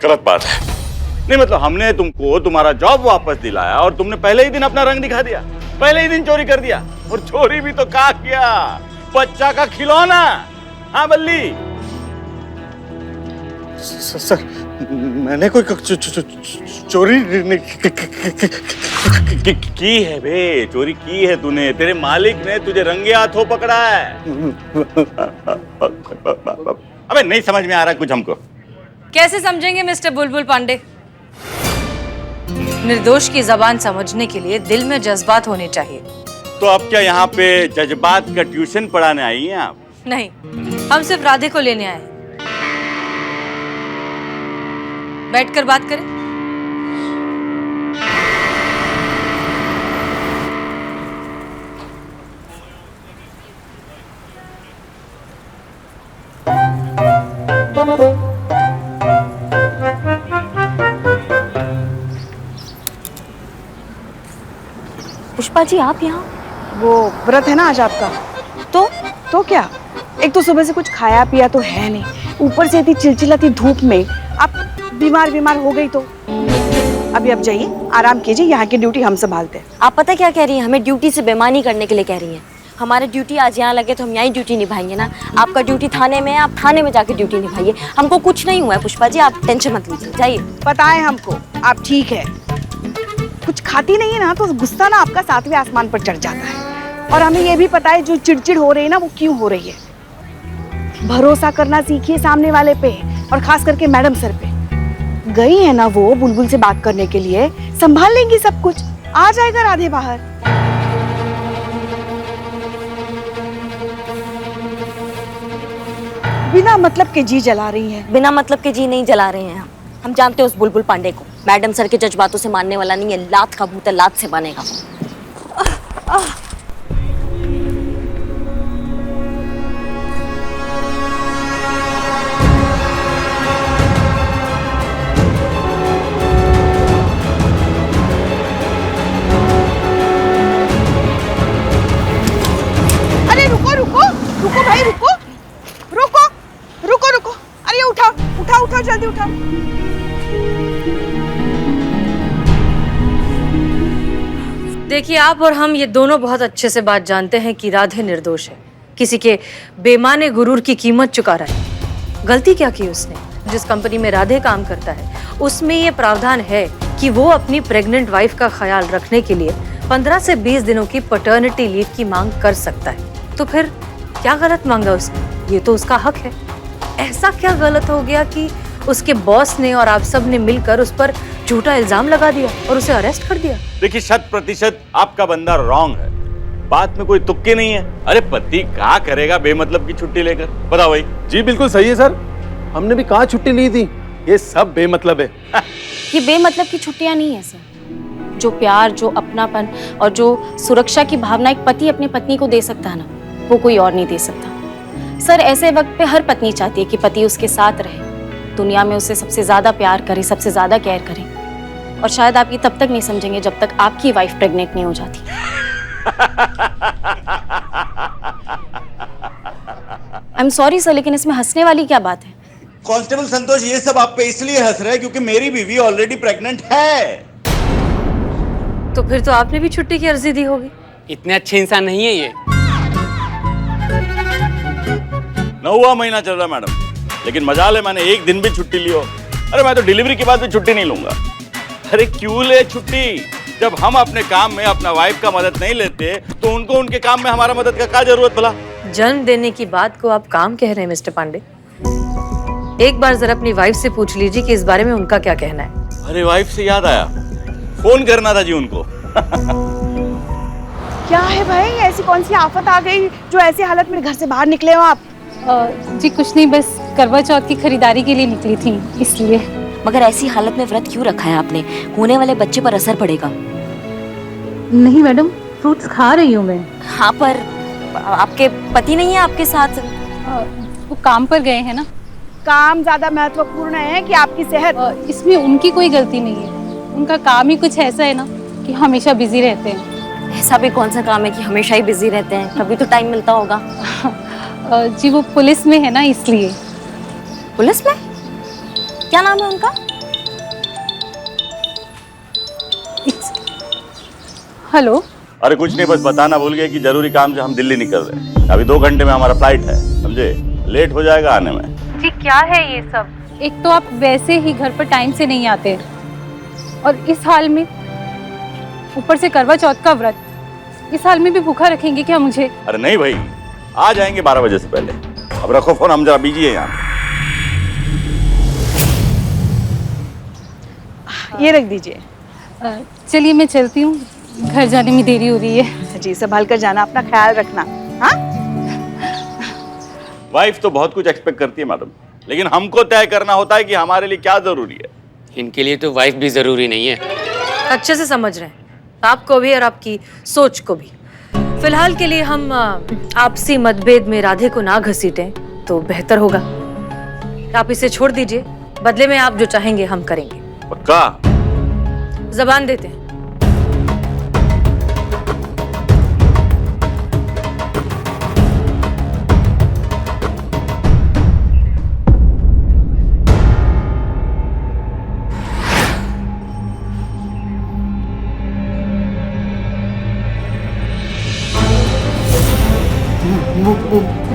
गलत बात है। नहीं मतलब हमने तुमको तुम्हारा जॉब वापस दिलाया और तुमने पहले ही दिन अपना रंग दिखा दिया, पहले ही दिन चोरी कर दिया। और चोरी भी तो क्या किया, बच्चा का खिलौना। हाँ बल्ली। सर मैंने कोई चोरी की है बे, चोरी की है तूने। तेरे मालिक ने तुझे रंगे हाथों पकड़ा है। अबे नहीं समझ में आ रहा कुछ हमको। कैसे समझेंगे मिस्टर बुलबुल पांडे? निर्दोष की जबान समझने के लिए दिल में जज्बात होने चाहिए। तो अब क्या यहाँ पे जज्बात का ट्यूशन पढ़ाने आई हैं आप? नहीं, हम सिर्फ राधे को लेने आए हैं। बैठकर बात करें। पुष्पा जी आप यहाँ? वो व्रत है ना आज आपका। तो क्या, एक तो सुबह से कुछ खाया पिया तो है नहीं, ऊपर से इतनी चिलचिलाती धूप में आप बीमार हो गई तो अभी अब जाइए आराम कीजिए, यहाँ की ड्यूटी हम संभालते हैं। आप पता क्या कह रही हैं? हमें ड्यूटी से बेईमानी करने के लिए कह रही हैं। हमारी ड्यूटी आज यहाँ लगे तो हम यहीं ड्यूटी निभाएंगे ना। आपका ड्यूटी थाने में है, आप थाने में जाके ड्यूटी निभाइए। हमको कुछ नहीं हुआ है पुष्पा जी, आप टेंशन मत लीजिए, जाइए। पता है हमको आप ठीक है, कुछ खाती नहीं है ना तो गुस्सा ना आपका 7वें आसमान पर चढ़ जाता है। और हमें ये भी पता है जो चिड़चिड़ हो रही है ना वो क्यों हो रही है। भरोसा करना सीखिए सामने वाले पे, और खास करके मैडम सर पे। गई है ना वो बुलबुल से बात करने के लिए, संभाल लेंगी सब कुछ, आ जाएगा राधे बाहर। बिना मतलब के जी जला रही हैं। बिना मतलब के जी नहीं जला रहे हैं हम जानते हैं उस बुलबुल पांडे को। मैडम सर के जज्बातों से मानने वाला नहीं है, लात का भूत है, लात से बनेगा। अरे रुको रुको रुको भाई, रुको रुको रुको रुको। अरे उठाओ जल्दी उठाओ। देखिए, आप और हम ये दोनों बहुत अच्छे से बात जानते हैं कि राधे निर्दोष है, किसी के बेमाने गुरूर की कीमत चुका रहा है। गलती क्या की उसने? जिस कंपनी में राधे काम करता है उसमें ये प्रावधान है कि वो अपनी प्रेग्नेंट वाइफ का ख्याल रखने के लिए 15 से 20 दिनों की पैटर्निटी लीव की मांग कर सकता है। तो फिर क्या गलत मांगा उसने? ये तो उसका हक है। ऐसा क्या गलत हो गया कि उसके बॉस ने और आप सब ने मिलकर उस पर झूठा इल्जाम लगा दिया और उसे अरेस्ट कर दिया? देखिए 100% आपका बंदा रॉन्ग है, बात में कोई तुक्के नहीं है। अरे पति क्या करेगा बेमतलब की छुट्टी लेकर, बताओ भाई। जी बिल्कुल सही है सर, हमने भी कहाँ छुट्टी ली थी, ये सब बेमतलब है। ये बेमतलब की छुट्टियां नहीं है सर। जो प्यार, जो अपनापन और जो सुरक्षा की भावना एक पति अपनी पत्नी को दे सकता है ना, वो कोई और नहीं दे सकता। सर ऐसे वक्त पे हर पत्नी चाहती है कि पति उसके साथ रहे, दुनिया में उसे सबसे ज्यादा प्यार करे, सबसे ज्यादा केयर करे। और शायद आप ये तब तक नहीं समझेंगे जब तक आपकी वाइफ प्रेग्नेंट नहीं हो जाती। आई एम सॉरी सर, लेकिन इसमें हंसने वाली क्या बात है? कांस्टेबल संतोष, ये सब आप पे इसलिए हंस रहे हैं क्योंकि मेरी बीवी ऑलरेडी प्रेग्नेंट है। तो फिर तो आपने भी छुट्टी की अर्जी दी होगी। इतने अच्छे इंसान नहीं है ये। 9वां महीना चल रहा मैडम, लेकिन मजाल है मैंने एक दिन भी छुट्टी ली हो। अरे मैं तो डिलीवरी के बाद भी छुट्टी नहीं लूंगा। अरे क्यों ले छुट्टी? जब हम अपने काम में अपना वाइफ का मदद नहीं लेते तो उनको उनके काम में हमारा मदद का क्या जरूरत भला? जन्म देने की बात को आप काम कह रहे हैं मिस्टर पांडे। एक बार जरा अपनी वाइफ से पूछ लीजिए कि इस बारे में उनका क्या कहना है। अरे वाइफ से याद आया, फोन करना था जी उनको। क्या है भाई, ऐसी कौन सी आफत आ गई जो ऐसी हालत में घर से बाहर निकले हो आप? जी कुछ नहीं, बस करवा चौथ की खरीदारी के लिए निकली थी इसलिए। मगर ऐसी हालत में व्रत क्यों रखा है आपने? होने वाले बच्चे पर असर पड़ेगा। नहीं मैडम, फ्रूट्स खा रही हूँ मैं। हाँ पर आपके पति नहीं है आपके साथ? वो काम पर गए हैं ना। काम ज्यादा महत्वपूर्ण है कि आपकी सेहत? इसमें उनकी कोई गलती नहीं है, उनका काम ही कुछ ऐसा है ना कि हमेशा बिजी रहते हैं। ऐसा भी कौन सा काम है कि हमेशा ही बिजी रहते हैं? कभी तो टाइम मिलता होगा। जी वो पुलिस में है ना, इसलिए। पुलिस में? क्या नाम है उनका? हेलो। अरे कुछ नहीं, बस बताना भूल गए कि जरूरी काम से हम दिल्ली निकल रहे हैं। अभी 2 घंटे में हमारा फ्लाइट है, समझे? लेट हो जाएगा आने में। जी क्या है ये सब? एक तो आप वैसे ही घर पर टाइम से नहीं आते और इस हाल में ऊपर से करवा चौथ का व्रत, इस हाल में भी भूखा रखेंगे क्या मुझे? अरे नहीं भाई, आ जाएंगे 12 बजे से पहले। अब रखो फोन, हम जरा बिजी है यहाँ। ये रख दीजिए। चलिए मैं चलती हूँ, घर जाने में देरी हो रही है। जी संभाल कर जाना, अपना ख्याल रखना। हाँ वाइफ तो बहुत कुछ एक्सपेक्ट करती है मैडम, लेकिन हमको तय करना होता है कि हमारे लिए क्या जरूरी है। इनके लिए तो वाइफ भी जरूरी नहीं है। अच्छे से समझ रहे हैं, आपको भी और आपकी सोच को भी। फिलहाल के लिए हम आपसी मतभेद में राधे को ना घसीटें तो बेहतर होगा। आप इसे छोड़ दीजिए, बदले में आप जो चाहेंगे हम करेंगे। पक्का? जबान देते हैं।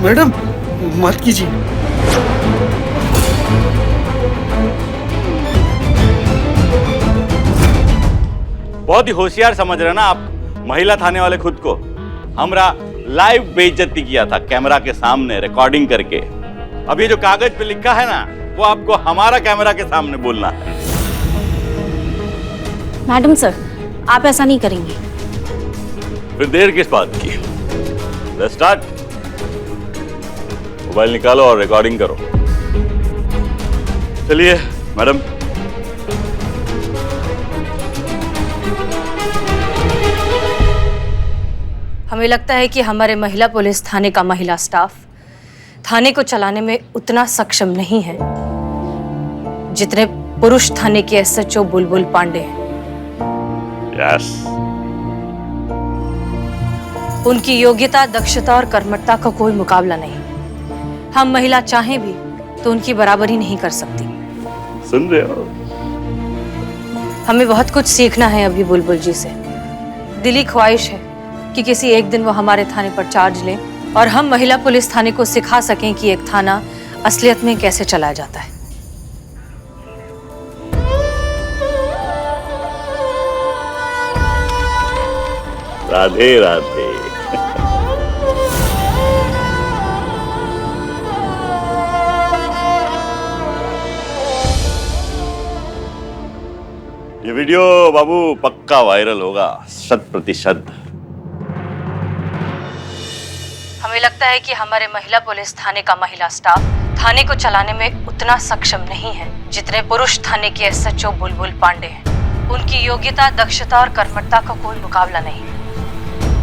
मैडम मत कीजिए। बहुत ही होशियार समझ रहे ना आप महिला थाने वाले खुद को। हमरा लाइव बेइज्जती किया था कैमरा के सामने रिकॉर्डिंग करके। अब ये जो कागज पे लिखा है ना, वो आपको हमारा कैमरा के सामने बोलना है। मैडम सर, आप ऐसा नहीं करेंगे। फिर देर किस बात की? Let's start. मोबाइल निकालो और रिकॉर्डिंग करो। चलिए मैडम। हमें लगता है कि हमारे महिला पुलिस थाने का महिला स्टाफ थाने को चलाने में उतना सक्षम नहीं है जितने पुरुष थाने के एसएचओ बुलबुल पांडे हैं। यस। उनकी योग्यता, दक्षता और कर्मठता का कोई मुकाबला नहीं। हम महिला चाहें भी तो उनकी बराबरी नहीं कर सकती। सुन रहे हो? हमें बहुत कुछ सीखना है अभी बुलबुल जी से। दिली ख्वाहिश है कि किसी एक दिन वो हमारे थाने पर चार्ज लें और हम महिला पुलिस थाने को सिखा सकें कि एक थाना असलियत में कैसे चलाया जाता है। राधे राधे। ये वीडियो बाबू पक्का वायरल होगा, 100%। हमें लगता है कि हमारे महिला पुलिस थाने का महिला स्टाफ थाने को चलाने में उतना सक्षम नहीं है जितने पुरुष थाने के एसएचओ बुलबुल पांडे हैं। उनकी योग्यता, दक्षता और कर्मठता का कोई मुकाबला नहीं।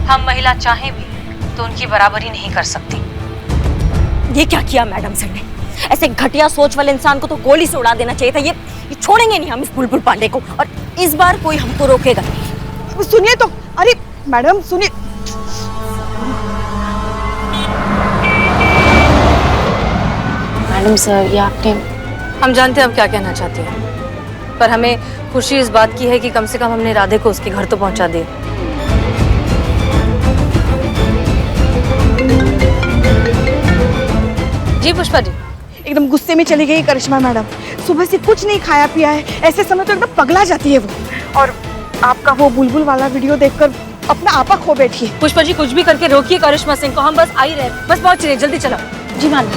हम महिला चाहें भी तो उनकी बराबरी नहीं कर सकती। ये क्या किया मैडम सर ने? ऐसे घटिया सोच वाले इंसान को तो गोली से उड़ा देना चाहिए था। ये छोड़ेंगे नहीं हम इस बुलबुल पांडे को, और इस बार कोई हमको रोकेगा नहीं। सुनिए तो, अरे मैडम सुनिए। मैडम सर, ये आपने... हम जानते हैं हम क्या कहना चाहते हैं, पर हमें खुशी इस बात की है कि कम से कम हमने राधे को उसके घर तो पहुंचा दिया। जी पुष्पा जी। एकदम गुस्से में चली गई करिश्मा मैडम। सुबह से कुछ नहीं खाया पिया है, ऐसे समय तो एकदम पगला जाती है वो। और आपका वो बुलबुल वाला वीडियो देखकर अपना आपा खो बैठी है। पुष्पा जी कुछ भी करके रोकिए करिश्मा सिंह को, हम बस आ ही रहे, बस पहुंच रहे, जल्दी चलो। जी मैम।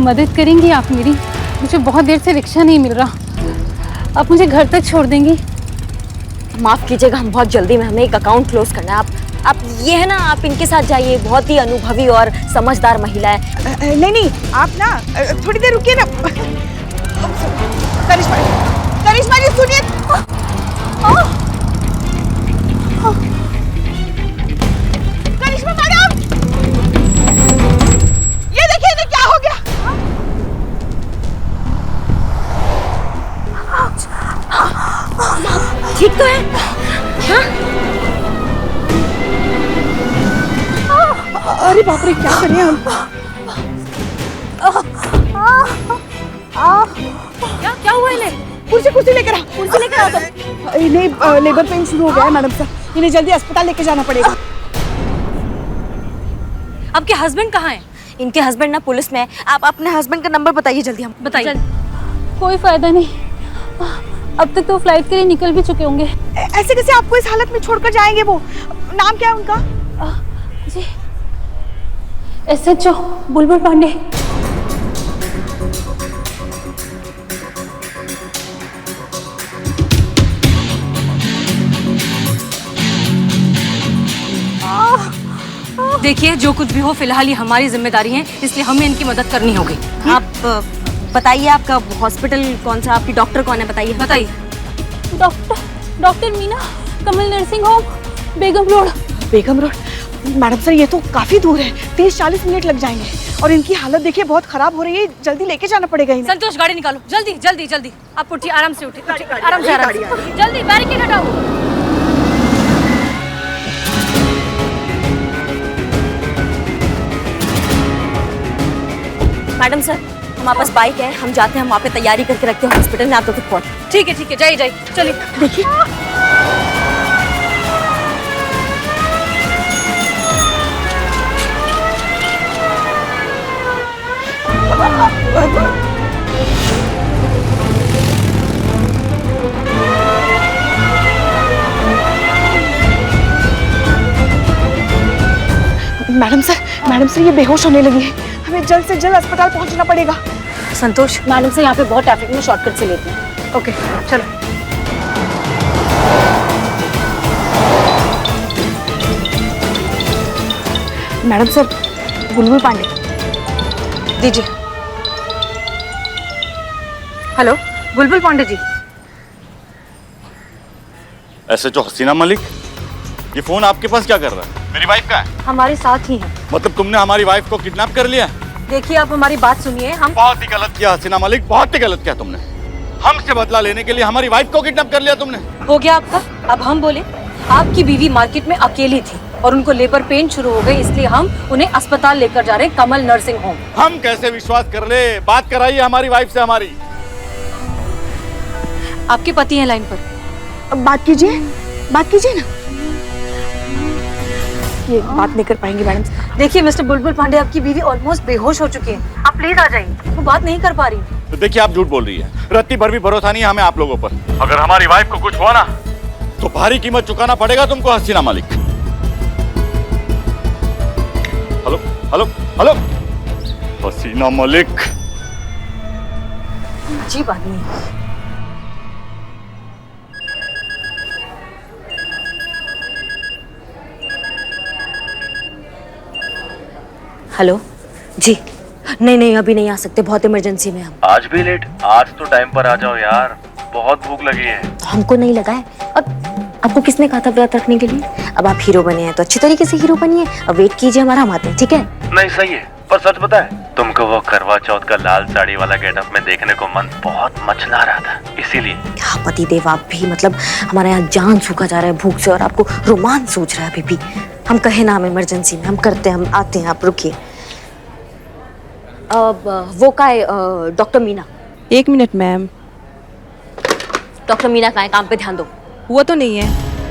मदद करेंगी आप मेरी? मुझे बहुत देर से रिक्शा नहीं मिल रहा, आप मुझे घर तक छोड़ देंगी? माफ कीजिएगा, हम बहुत जल्दी में, हमें एक अकाउंट क्लोज करना है। आप ये है ना, आप इनके साथ जाइए, बहुत ही अनुभवी और समझदार महिला है। नहीं, आप ना थोड़ी देर रुकिए ना। करिश्मा जी सुनिए। करिश्मा मैडम, ये देखिए इन्हें क्या हो गया। ठीक तो है? हाँ? अरे बाप रे, क्या करें हम? क्या हुआ इन्हें? कुर्सी लेकर आओ, कुर्सी लेकर आओ तो। इन्हें लेबर पेन शुरू हो गया है मैडम साहब, इन्हें जल्दी अस्पताल लेके जाना पड़ेगा। आपके हस्बैंड कहाँ हैं? इनके हस्बैंड ना पुलिस में है, आप अपने हस्बैंड का नंबर बताइए जल्दी। हम बताइए। कोई फायदा नहीं, अब तक तो फ्लाइट के लिए निकल भी चुके होंगे। ऐसे कैसे आपको इस हालत में छोड़कर जाएंगे वो? नाम क्या है उनका? जी, SHO बुलबुल पांडे। देखिए, जो कुछ भी हो फिलहाल ये हमारी जिम्मेदारी है, इसलिए हमें इनकी मदद करनी होगी। आप बताइए आपका हॉस्पिटल कौन सा, आपकी डॉक्टर कौन है, बताइए। बताइए। डॉक्टर मीना, कमल नर्सिंग होम, बेगम रोड। बेगम रोड? मैडम सर ये तो काफी दूर है, 30-40 मिनट लग जाएंगे और इनकी हालत देखिए बहुत खराब हो रही है, जल्दी लेके जाना पड़ेगा इन्हें। संतोष, गाड़ी निकालो, जल्दी जल्दी जल्दी। आप उठिए, आराम से उठिए, आराम से, जल्दी बैरिकेड हटाओ। मैडम सर, हमारे पास बाइक है, हम जाते हैं, हम वहाँ पे तैयारी करके रखते हैं हॉस्पिटल में, आप तो तक पहुँच। ठीक है, जाइए, चलिए। देखिए मैडम सर ये बेहोश होने लगी है, हमें जल्द से जल्द अस्पताल पहुंचना पड़ेगा। संतोष, मैडम से यहाँ पे बहुत ट्रैफिक में, शॉर्टकट से लेते हैं। ओके, चलो। मैडम सर, बुलबुल पांडे दीजिए। हेलो, बुलबुल पांडे जी। SHO हसीना मलिक, ये फोन आपके पास क्या कर रहा है? मेरी वाइफ का है? हमारे साथ ही हैं। मतलब तुमने हमारी वाइफ को किडनैप कर लिया? देखिए, आप हमारी बात सुनिए। हम बहुत ही गलत किया हसीना मलिक, बहुत ही गलत किया तुमने। हमसे बदला लेने के लिए हमारी वाइफ को किडनैप कर लिया तुमने। हो गया आपका, अब हम बोले। आपकी बीवी मार्केट में अकेली थी और उनको लेबर पेन शुरू हो गई, इसलिए हम उन्हें अस्पताल लेकर जा रहे हैं, कमल नर्सिंग होम। हम कैसे विश्वास कर ले? बात कराइए हमारी वाइफ से हमारी। आपके पति हैं लाइन पर, अब बात कीजिए ना। ये बात नहीं कर पाएंगे मैडम। देखिए मिस्टर बुलबुल पांडे, आपकी बीवी ऑलमोस्ट बेहोश हो चुकी है, आप प्लीज आ जाइए, वो बात नहीं कर पा रही। तो देखिए, आप झूठ बोल रही है, रत्ती भर भी भरोसा नहीं है हमें आप लोगों पर। अगर हमारी वाइफ को कुछ हुआ ना तो भारी कीमत चुकाना पड़ेगा तुमको हसीना मलिक। हेलो हेलो हेलो, हसीना मलिक। अजीब आदमी है। हेलो जी, नहीं अभी नहीं आ सकते, बहुत इमरजेंसी में हम। आज भी लेट? आज तो टाइम पर आ जाओ यार, बहुत भूख लगी है। हमको नहीं लगा है, और आपको किसने कहा था व्रत रखने के लिए? अब आप हीरो बने हैं तो अच्छी तरीके से हीरो बनिए, अब वेट कीजिए, हमारा हम आते हैं, ठीक है? नहीं सही है, पर सच बताए तुमको वो करवा चौथ का लाल साड़ी वाला गेटअप में देखने को मन बहुत मचला रहा था, इसीलिए। हाँ पति देव, आप भी मतलब हमारे यहाँ जान सूखा जा रहा है भूख से और आपको रोमांच सूझ रहा है अभी भी। हम कहे ना, हम इमरजेंसी में, हम करते हैं, हम आते हैं, आप रुकिए। वो का है doctor Meena? 1 minute ma'am. Doctor Meena कहाँ है? काम पे ध्यान दो। वो तो नहीं है।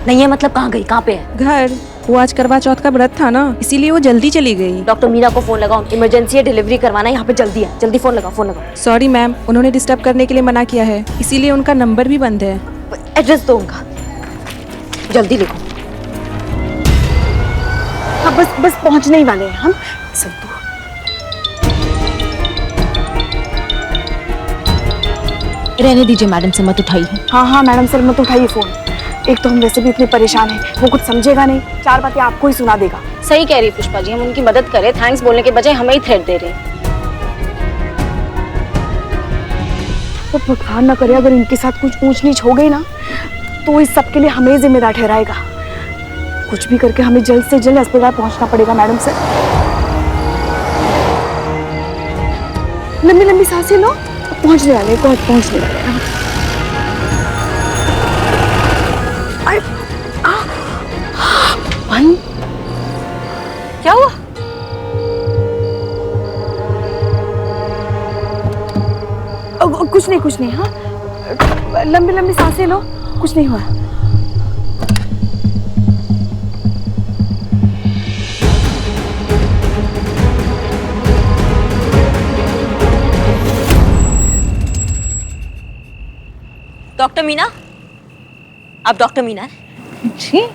नहीं है मतलब कहाँ गई, कहाँ पे है? घर, वो आज करवा चौथ का व्रत था ना, इसीलिए वो जल्दी चली गई। डॉक्टर मीना को फोन लगाओ, इमरजेंसी है, डिलीवरी करवाना है यहाँ पे, जल्दी है, जल्दी फोन लगाओ। सॉरी मैम, उन्होंने डिस्टर्ब करने के लिए मना किया है, इसीलिए उनका नंबर भी बंद है। एड्रेस दो उनका, जल्दी लिखो। हाँ बस पहुंचने ही वाले हैं हम। संतु, रहने दीजिए मैडम से, मत उठाइए। हाँ मैडम सर मत उठाइए फोन, एक तो हम वैसे भी इतने परेशान हैं, वो कुछ समझेगा नहीं, 4 बातें आपको ही सुना देगा। सही कह रही पुष्पा जी, हम उनकी मदद करें, थैंक्स बोलने के बजाय हमें ही थ्रेट दे रहे हैं। तो भगवान न करे अगर इनके साथ कुछ ऊंच नीच हो गई ना तो इस सब के लिए हमें जिम्मेदार ठहराएगा। कुछ भी करके हमें जल्द से जल्द अस्पताल पहुंचना पड़ेगा मैडम सर। लंबी सांसें लो, पहुंचने वाले भाई, क्या हुआ? कुछ नहीं हाँ, लंबी लंबी सांसें लो, कुछ नहीं हुआ। डॉक्टर मीना, आप डॉक्टर मीना हैं? जी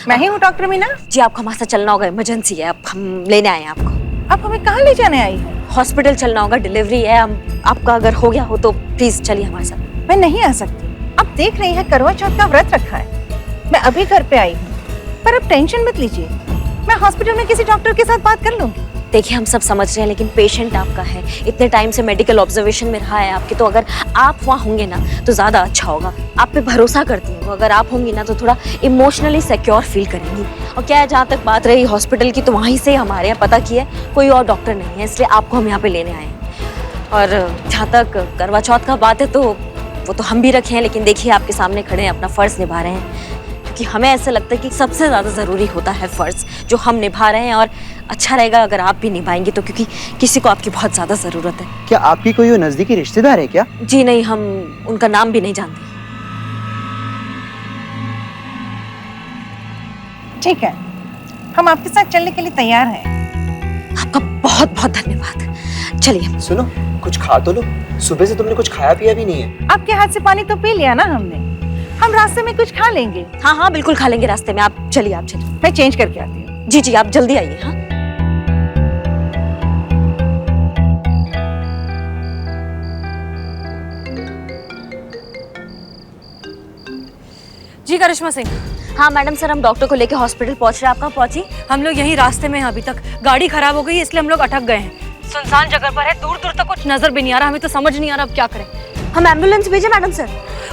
मैं ही हूँ डॉक्टर मीना। जी आपको हमारे साथ चलना होगा, इमरजेंसी है, अब हम लेने आए हैं आपको। आप हमें कहाँ ले जाने आई हैं? हॉस्पिटल चलना होगा, डिलीवरी है। हम आपका अगर हो गया हो तो प्लीज चलिए हमारे साथ। मैं नहीं आ सकती। आप देख रही हैं करवा चौथ का व्रत रखा है, मैं अभी घर पे आई हूँ, पर अब टेंशन मत लीजिए, मैं हॉस्पिटल में किसी डॉक्टर के साथ बात कर लूंगी। देखिए हम सब समझ रहे हैं, लेकिन पेशेंट आपका है, इतने टाइम से मेडिकल ऑब्जर्वेशन में रहा है आपके, तो अगर आप वहाँ होंगे ना तो ज़्यादा अच्छा होगा। आप पे भरोसा करती हूँ, अगर आप होंगी ना तो थोड़ा इमोशनली सिक्योर फील करेंगी। और क्या है, जहाँ तक बात रही हॉस्पिटल की, तो वहीं से हमारे यहाँ पता किया कोई और डॉक्टर नहीं है, इसलिए आपको हम यहाँ पे लेने आए हैं। और जहाँ तक करवा चौथ का बात है तो वो तो हम भी रखे हैं, लेकिन देखिए आपके सामने खड़े हैं, अपना फ़र्ज़ निभा रहे हैं, क्योंकि हमें ऐसा लगता है कि सबसे ज़्यादा ज़रूरी होता है फ़र्ज़ जो हम निभा रहे हैं। और अच्छा रहेगा अगर आप भी निभाएंगे तो, क्योंकि किसी को आपकी बहुत ज़्यादा ज़रूरत है। क्या आपकी कोई नज़दीकी रिश्तेदार है क्या? जी नहीं, हम उनका नाम भी नहीं जानते। ठीक है, हम आपके साथ चलने के लिए तैयार हैं। आपका बहुत बहुत धन्यवाद। चलिए। सुनो, कुछ खा तो लो, सुबह से तुमने कुछ खाया पिया भी नहीं है। आपके हाथ से पानी तो पी लिया ना हमने, हम रास्ते में कुछ खा लेंगे। हाँ हाँ बिल्कुल खा लेंगे रास्ते में, आप चलिए, आप चलिए। मैं चेंज करके आती हूँ। जी जी आप जल्दी आइए। हाँ जी करिश्मा सिंह। हाँ मैडम सर, हम डॉक्टर को लेके हॉस्पिटल पहुंच रहे हैं। आप कहाँ पहुंची? हम लोग यहीं रास्ते में हैं, अभी तक गाड़ी खराब हो गई है, इसलिए हम लोग अटक गए हैं। सुनसान जगह पर है, दूर दूर तक कुछ नजर भी नहीं आ रहा, हमें तो समझ नहीं आ रहा अब क्या करें। हम एम्बुलेंस भेजे मैडम सर?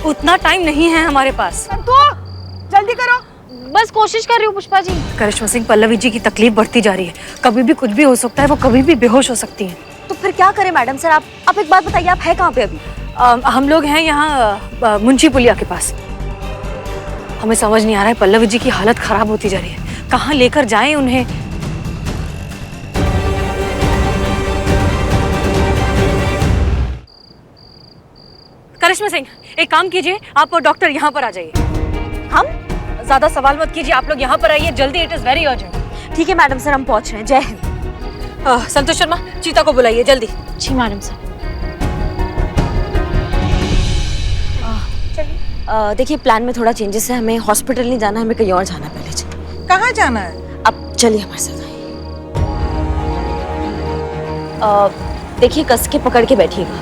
उतना टाइम नहीं है हमारे पास। तो जल्दी करो। बस कोशिश कर रही हूँ पुष्पा जी। करिश्मा सिंह, पल्लवी जी की तकलीफ बढ़ती जा रही है, कभी भी कुछ भी हो सकता है, वो कभी भी बेहोश हो सकती हैं। तो फिर क्या करें मैडम सर? आप एक बात बताइए, आप है कहाँ पे अभी? हम लोग हैं यहाँ मुंशी पुलिया के पास। हमें समझ नहीं आ रहा है, पल्लवी जी की हालत खराब होती जा रही है, कहाँ लेकर जाएं उन्हें। करिश्मा सिंह, एक काम कीजिए, आप और डॉक्टर यहाँ पर आ जाइए। हम? ज्यादा सवाल मत कीजिए, आप लोग यहाँ पर आइए जल्दी, इट इज वेरी अर्जेंट। ठीक है मैडम सर, हम पहुंच रहे हैं। जय हिंद। संतोष शर्मा, चीता को बुलाइए जल्दी। जी मैडम सर। देखिए प्लान में थोड़ा चेंजेस है, हमें हॉस्पिटल नहीं जाना, हमें कहीं और जाना है। पहले चलिए। कहाँ जाना है? अब चलिए हमारे साथ आइए। देखिए कस के पकड़ के बैठिएगा।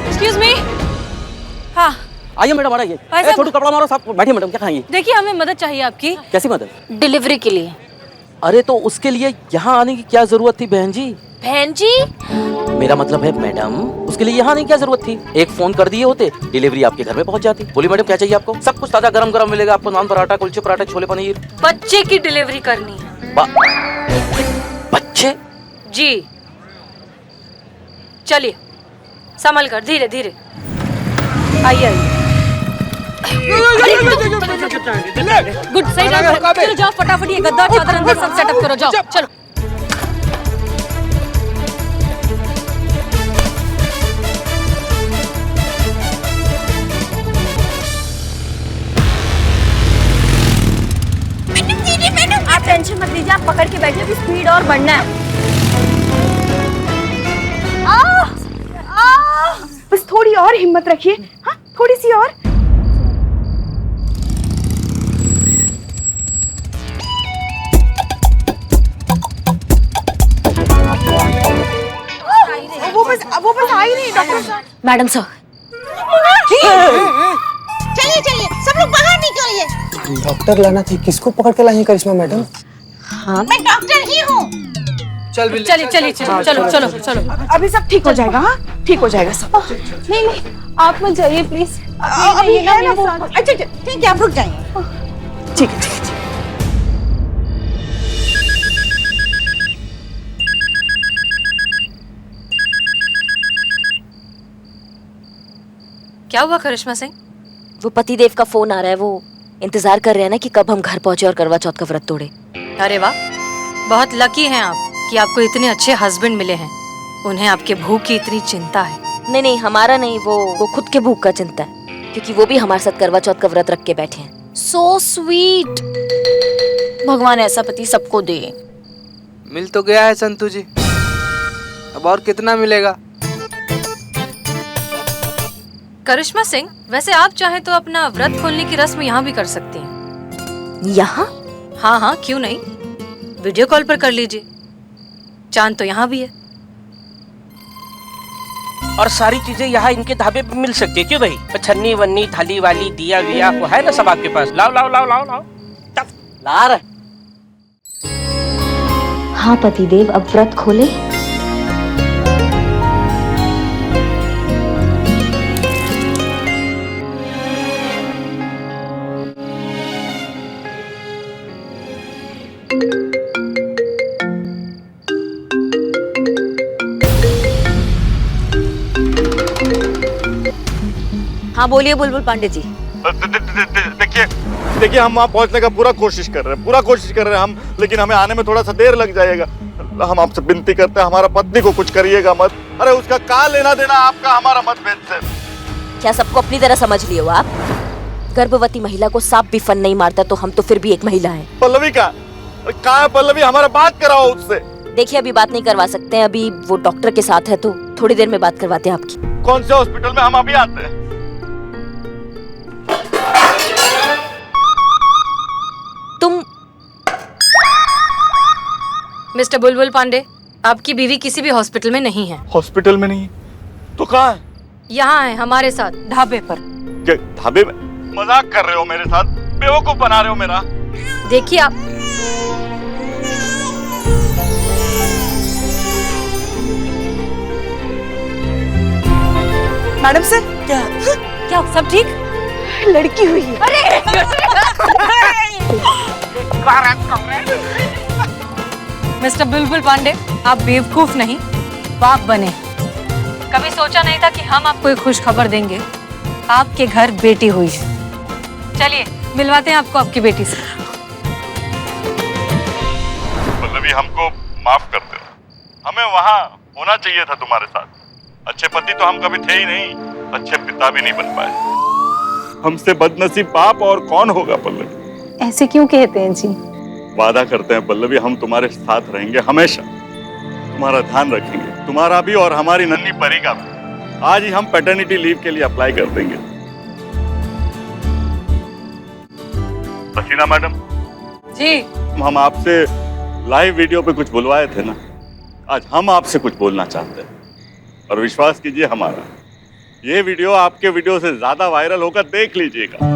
Excuse me. हाँ आइए मैडम, आइए। छोटू कपड़ा मारो, साहब बैठिए मैडम, क्या खाएंगी? देखिए हमें मदद चाहिए आपकी। कैसी मदद? डिलीवरी के लिए। अरे तो उसके लिए यहाँ आने की क्या जरूरत थी बहन जी? बहन जी? मेरा मतलब है मैडम, उसके लिए यहाँ आने की क्या जरूरत थी? एक फोन कर दिए होते, डिलीवरी आपके घर में पहुँच जाती। बोलिए मैडम, क्या चाहिए आपको? सब कुछ ताजा गरम गरम मिलेगा आपको, नान पराठा, कुलचे पराठे, छोले पनीर। बच्चे की डिलीवरी करनी है। बच्चे? जी चलिए, संभल कर, धीरे धीरे आइए आइए। गुड, सही टाइम। चलो जाओ फटाफट, ये गद्दा चादर अंदर सब सेटअप करो, जाओ चलो। आप टेंशन मत लीजिए, आप पकड़ के बैठिए, स्पीड और बढ़ना है। बस थोड़ी और हिम्मत रखिए। हाँ थोड़ी सी और। वो बस आ ही नहीं डॉक्टर साहब। Madam sir. चलिए चलिए सब लोग बाहर निकलिए। डॉक्टर लाना थी, किसको पकड़ के लाई करिश्मा मैडम? हाँ मैं डॉक्टर ही हूँ। चलिए चलिए चलो चलो चलो चलो। अभी सब ठीक हो जाएगा। हाँ ठीक हो जाएगा सब। नहीं नहीं आप मत जाइए प्लीज। अभी है ना वो। अच्छा ठीक है, आप रुक जाइए। ठीक है ठीक है। क्या हुआ करिश्मा सिंह? वो पतिदेव का फोन आ रहा है, वो इंतजार कर रहे हैं ना कि कब हम घर पहुंचे और करवा चौथ का व्रत तोड़े। अरे वाह, बहुत लकी हैं आप। कि आपको इतने अच्छे हस्बैंड मिले हैं, उन्हें आपके भूख की इतनी चिंता है। नहीं नहीं, हमारा नहीं, वो खुद के भूख का चिंता है, क्योंकि वो भी हमारे साथ करवा चौथ का व्रत रख के बैठे हैं। So sweet. भगवान ऐसा पति सबको दे। मिल तो गया है संतू जी, अब और कितना मिलेगा? करिश्मा सिंह, वैसे आप चाहें तो अपना व्रत खोलने की रस्म यहाँ भी कर सकती हैं। यहाँ? हाँ हाँ, क्यों नहीं, वीडियो कॉल पर कर लीजिए। चांद तो यहाँ भी है। और सारी चीजें यहाँ इनके ढाबे पे मिल सकती है, क्यों भाई? छन्नी वन्नी थाली वाली दिया विया वो है ना सब आपके पास? लाओ लाओ लाओ लाओ लाओ। ला रहे। हाँ पतिदेव, अब व्रत खोले। हाँ बोलिए बुलबुल पांडे जी। देखिए हम वहाँ पहुँचने का पूरा कोशिश कर रहे हैं हम, लेकिन हमें आने में थोड़ा सा देर लग जाएगा। हम आपसे विनती करते हैं, हमारा पत्नी को कुछ करिएगा मत। अरे उसका क्या लेना देना आपका हमारा मतभेद से? क्या सबको अपनी तरह समझ लिए हो आप? गर्भवती महिला को सांप भी फन नहीं मारता, तो हम तो फिर भी एक महिला हैं। पल्लवी का है? पल्लवी, हमारा बात कराओ उससे। देखिए अभी बात नहीं करवा सकते हैं, अभी वो डॉक्टर के साथ है, तो थोड़ी देर में बात करवाते हैं आपकी। कौन से हॉस्पिटल में? हम अभी आते हैं। तुम मिस्टर बुलबुल पांडे, आपकी बीवी किसी भी हॉस्पिटल में नहीं है। हॉस्पिटल में नहीं तो कहाँ है? यहाँ है हमारे साथ, ढाबे पर। क्या ढाबे में? मजाक कर रहे हो मेरे साथ? बेवकूफ बना रहे हो मेरा। देखिए आप। मैडम सर, क्या सब ठीक? लड़की हुई है। मिस्टर बुलबुल पांडे, आप बेवकूफ नहीं, बाप बने। कभी सोचा नहीं था कि हम आपको एक खुश खबर देंगे। आपके घर बेटी हुई है। चलिए मिलवाते हैं आपको आपकी बेटी से। पल्लवी, हमको माफ कर दो, हमें वहाँ होना चाहिए था तुम्हारे साथ। अच्छे पति तो हम कभी थे ही नहीं, अच्छे पिता भी नहीं बन पाए। हमसे बदनसीब बाप और कौन होगा पल्लवी? ऐसे क्यों कहते हैं जी? वादा करते हैं पल्लवी, हम तुम्हारे साथ रहेंगे हमेशा, तुम्हारा ध्यान रखेंगे, तुम्हारा भी और हमारी नन्ही परी का भी। आज ही हम पैटर्निटी लीव के लिए अप्लाई कर देंगे। हसीना मैडम जी, हम आपसे लाइव वीडियो पे कुछ बुलवाए थे ना, आज हम आपसे कुछ बोलना चाहते हैं। और विश्वास कीजिए हमारा, ये वीडियो आपके वीडियो से ज्यादा वायरल होकर देख लीजिएगा।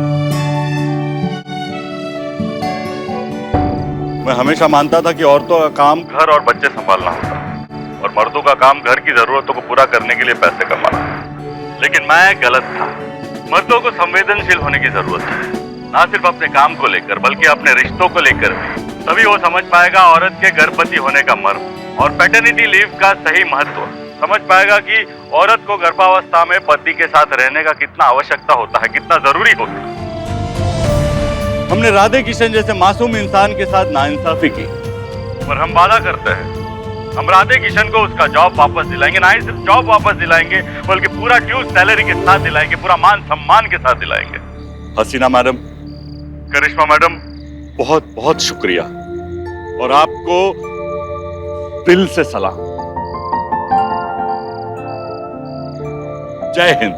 मैं हमेशा मानता था कि औरतों का काम घर और बच्चे संभालना होता है और मर्दों का काम घर की जरूरतों को पूरा करने के लिए पैसे कमाना। लेकिन मैं गलत था। मर्दों को संवेदनशील होने की जरूरत है, ना सिर्फ अपने काम को लेकर बल्कि अपने रिश्तों को लेकर भी। तभी वो समझ पाएगा औरत के गर्भवती होने का मर्म और पैटर्निटी लीव का सही महत्व। समझ पाएगा कि औरत को गर्भावस्था में पति के साथ रहने का कितना आवश्यकता होता है, कितना जरूरी होता है। हमने राधे किशन जैसे मासूम इंसान के साथ नाइंसाफी की, पर हम वादा करते हैं हम राधे किशन को उसका जॉब वापस दिलाएंगे। ना ही सिर्फ जॉब वापस दिलाएंगे बल्कि पूरा ड्यू सैलरी के साथ दिलाएंगे, पूरा मान सम्मान के साथ दिलाएंगे। हसीना मैडम, करिश्मा मैडम, बहुत बहुत शुक्रिया और आपको दिल से सलाम। जय हिंद।